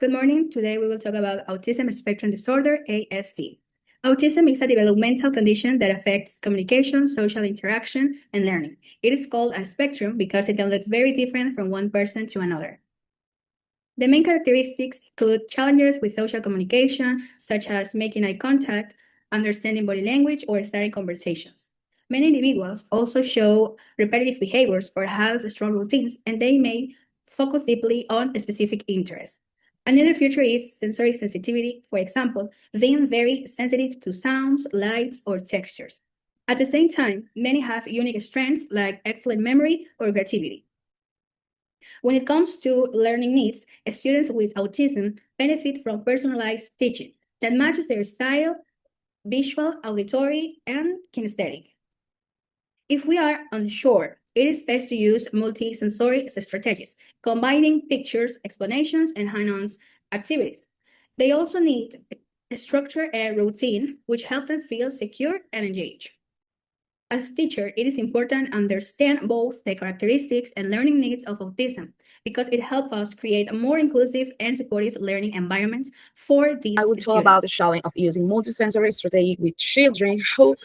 Good morning. Today we will talk about autism spectrum disorder, ASD. Autism is a developmental condition that affects communication, social interaction, and learning. It is called a spectrum because it can look very different from one person to another. The main characteristics include challenges with social communication, such as making eye contact, understanding body language, or starting conversations. Many individuals also show repetitive behaviors or have strong routines, and they may focus deeply on a specific interest. Another feature is sensory sensitivity, for example, being very sensitive to sounds, lights, or textures. At the same time, many have unique strengths like excellent memory or creativity. When it comes to learning needs, students with autism benefit from personalized teaching that matches their style, visual, auditory, and kinesthetic. If we are unsure, it is best to use multi-sensory strategies, combining pictures, explanations, and hand-on activities. They also need a structure and routine, which help them feel secure and engaged. As a teacher, it is important to understand both the characteristics and learning needs of autism because it helps us create a more inclusive and supportive learning environments for these I will talk about the challenge of using multisensory strategy with children who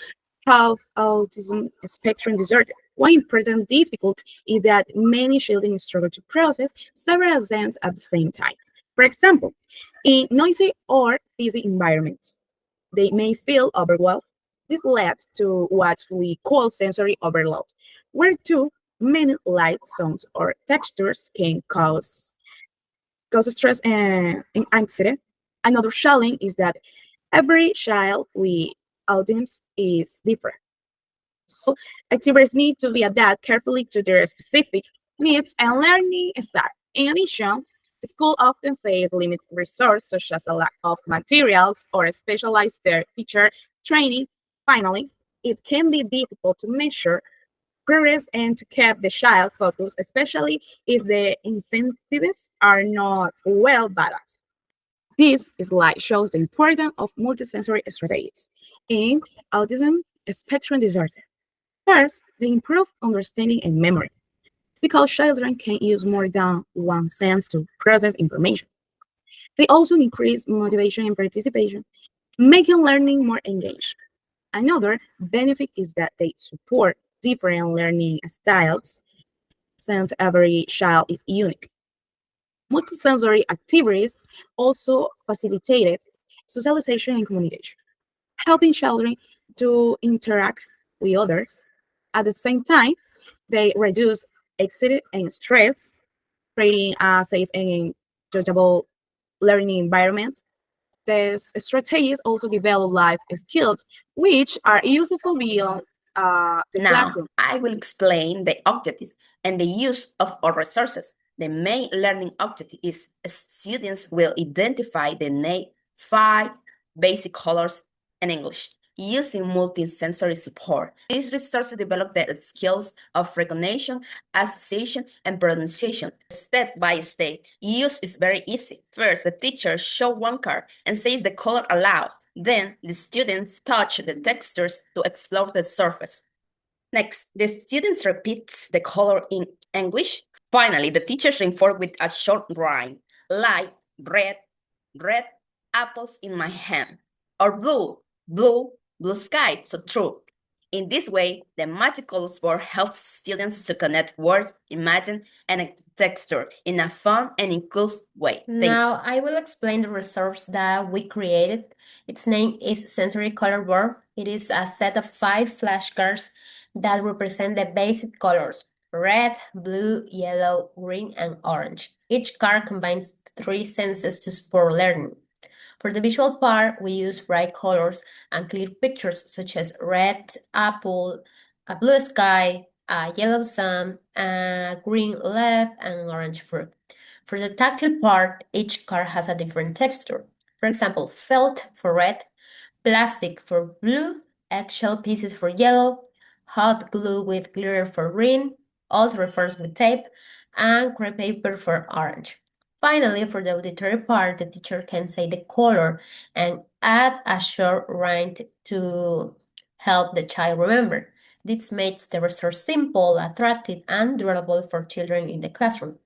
have autism spectrum disorder. One important difficulty is that many children struggle to process several senses at the same time. For example, in noisy or busy environments, they may feel overwhelmed. This leads to what we call sensory overload, where too many light sounds or textures can cause stress and anxiety. Another challenge is that every child with autism is different. So activities need to be adapted carefully to their specific needs and learning style. In addition, schools often face limited resources such as a lack of materials or specialized teacher training. Finally, it can be difficult to measure progress and to keep the child focused, especially if the incentives are not well balanced. This slide shows the importance of multisensory strategies in autism spectrum disorder. First, they improve understanding and memory because children can use more than one sense to process information. They also increase motivation and participation, making learning more engaged. Another benefit is that they support different learning styles since every child is unique. Multisensory activities also facilitated socialization and communication, helping children to interact with others. At the same time, they reduce anxiety and stress, creating a safe and enjoyable learning environment. These strategies also develop life skills, which are useful beyond the Now, classroom. I will explain the objectives and the use of our resources. The main learning objective is students will identify the 5 basic colors in English using multisensory support. These resources develop the skills of recognition, association, and pronunciation. Step by step, use is very easy. First, the teacher shows one card and says the color aloud. Then, the students touch the textures to explore the surface. Next, the students repeat the color in English. Finally, the teachers reinforce with a short rhyme, like red, red apples in my hand, or blue, blue, blue sky, so true. In this way, the magical sport helps students to connect words, imagine, and texture in a fun and inclusive way. Now I will explain the resource that we created. Its name is Sensory Color Board. It is a set of 5 flashcards that represent the basic colors: red, blue, yellow, green, and orange. Each card combines 3 senses to support learning. For the visual part, we use bright colors and clear pictures such as red apple, a blue sky, a yellow sun, a green leaf, and orange fruit. For the tactile part, each card has a different texture. For example, felt for red, plastic for blue, eggshell pieces for yellow, hot glue with glitter for green, also referenced with tape, and crepe paper for orange. Finally, for the auditory part, the teacher can say the color and add a short rhyme to help the child remember. This makes the resource simple, attractive, and durable for children in the classroom.